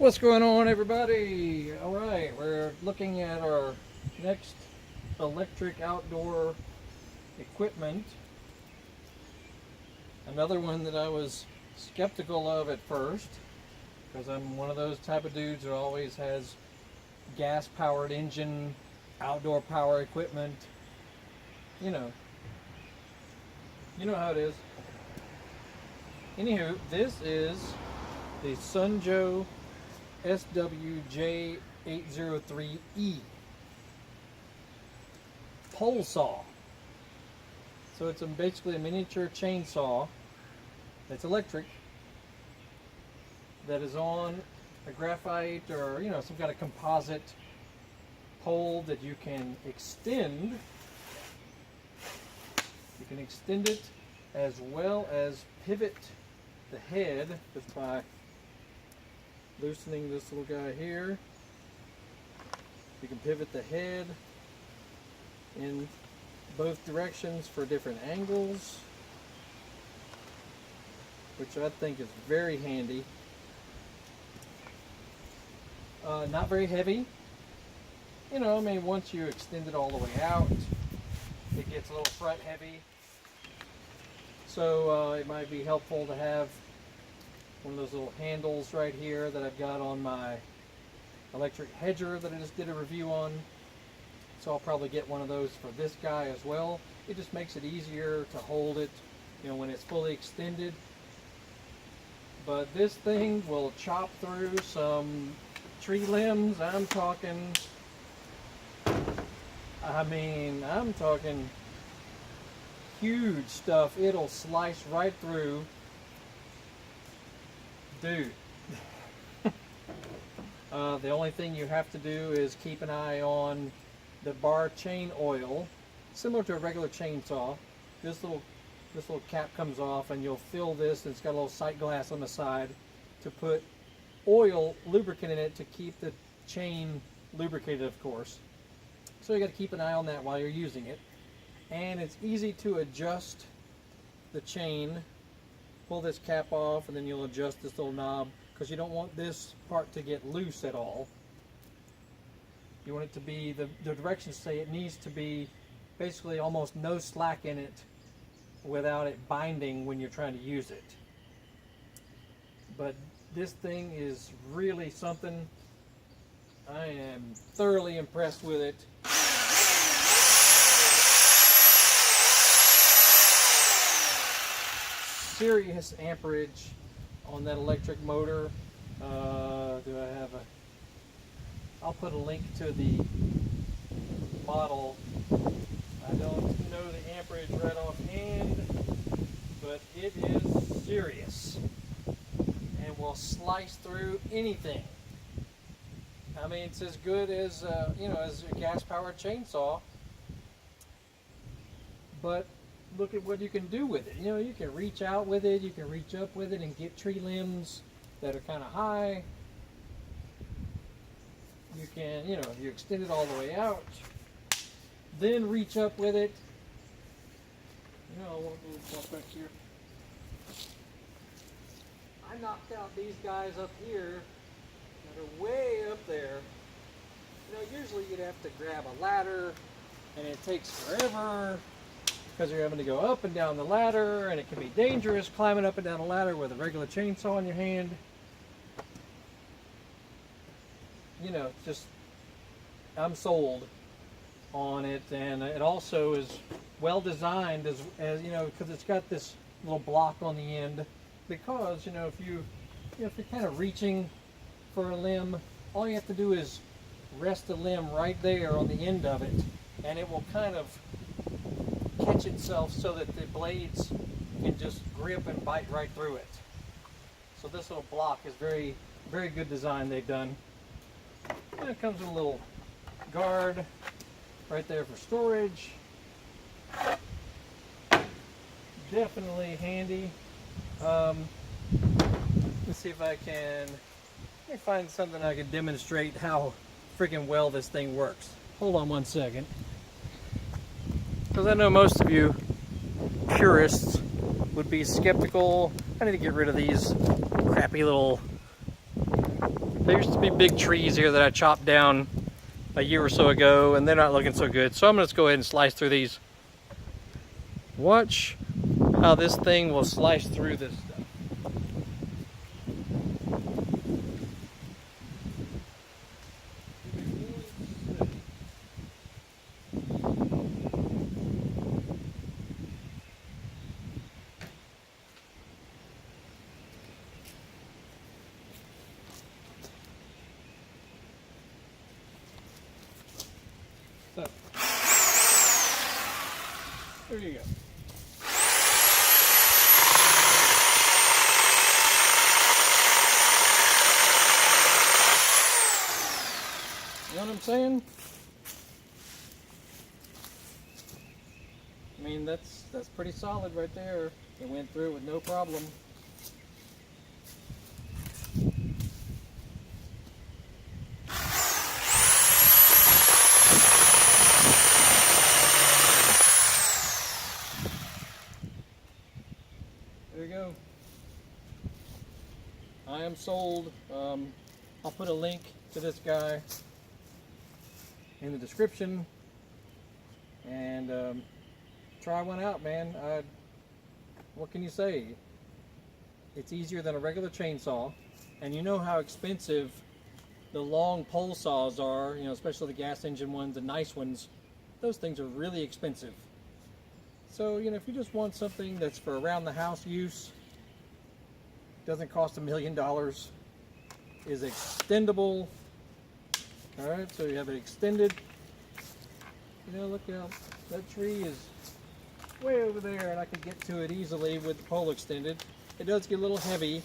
What's going on, everybody? All right, we're looking at our next electric outdoor equipment. Another one that I was skeptical of at first, because I'm one of those type of dudes who always has gas-powered engine, outdoor power equipment. You know how it is. Anywho, this is the Polesaw SWJ803E pole saw. So it's basically a miniature chainsaw that's electric, that is on a graphite or some kind of composite pole that you can extend. You can extend it as well as pivot the head just by loosening this little guy here. You can pivot the head in both directions for different angles, which I think is very handy. Not very heavy. Once you extend it all the way out, it gets a little front heavy. So it might be helpful to have one of those little handles right here that I've got on my electric hedger that I just did a review on. So I'll probably get one of those for this guy as well. It just makes it easier to hold it, when it's fully extended. But this thing will chop through some tree limbs. I'm talking huge stuff. It'll slice right through. Dude. The only thing you have to do is keep an eye on the bar chain oil, similar to a regular chainsaw. This little cap comes off, and you'll fill this, and it's got a little sight glass on the side to put oil lubricant in it to keep the chain lubricated, of course. So you got to keep an eye on that while you're using it. And it's easy to adjust the chain. Pull this cap off, and then you'll adjust this little knob, because you don't want this part to get loose at all. You want it to be, the directions say it needs to be basically almost no slack in it without it binding when you're trying to use it. But this thing is really something. I am thoroughly impressed with it. Serious amperage on that electric motor. I'll put a link to the model. I don't know the amperage right offhand, but it is serious and will slice through anything. It's as good as as a gas-powered chainsaw, but look at what you can do with it. You can reach out with it, you can reach up with it and get tree limbs that are kind of high. You can, you extend it all the way out, then reach up with it. I'll walk back here. I knocked out these guys up here that are way up there. Usually you'd have to grab a ladder, and it takes forever, because you're having to go up and down the ladder, and it can be dangerous climbing up and down a ladder with a regular chainsaw in your hand. I'm sold on it, and it also is well designed as because it's got this little block on the end, because if you're kind of reaching for a limb, all you have to do is rest the limb right there on the end of it, and it will kind of catch itself so that the blades can just grip and bite right through it. So this little block is very, very good design they've done. And it comes with a little guard right there for storage. Definitely handy. Let's see if I can find something I can demonstrate how freaking well this thing works. Hold on one second. Because I know most of you purists would be skeptical. I need to get rid of these crappy little There used to be big trees here that I chopped down a year or so ago, and they're not looking so good. So I'm going to go ahead and slice through these. Watch how this thing will slice through this stuff. So, there you go. You know what I'm saying? I mean, that's pretty solid right there. It went through it with no problem. There you go. I am sold. I'll put a link to this guy in the description, and try one out, man. What can you say? It's easier than a regular chainsaw, and you know how expensive the long pole saws are, you know, especially the gas engine ones, the nice ones. Those things are really expensive. So, you know, if you just want something that's for around the house use, doesn't cost $1 million, is extendable. All right, so you have it extended. You know, look how that tree is way over there, and I can get to it easily with the pole extended. It does get a little heavy,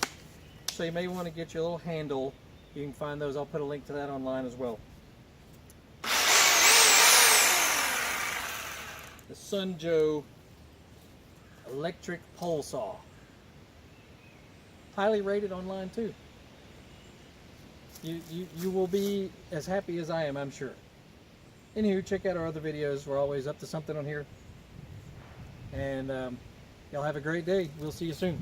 so you may want to get your little handle. You can find those. I'll put a link to that online as well. The SWJ electric pole saw. Highly rated online too. You will be as happy as I am, I'm sure. Anywho, check out our other videos. We're always up to something on here. And y'all have a great day. We'll see you soon.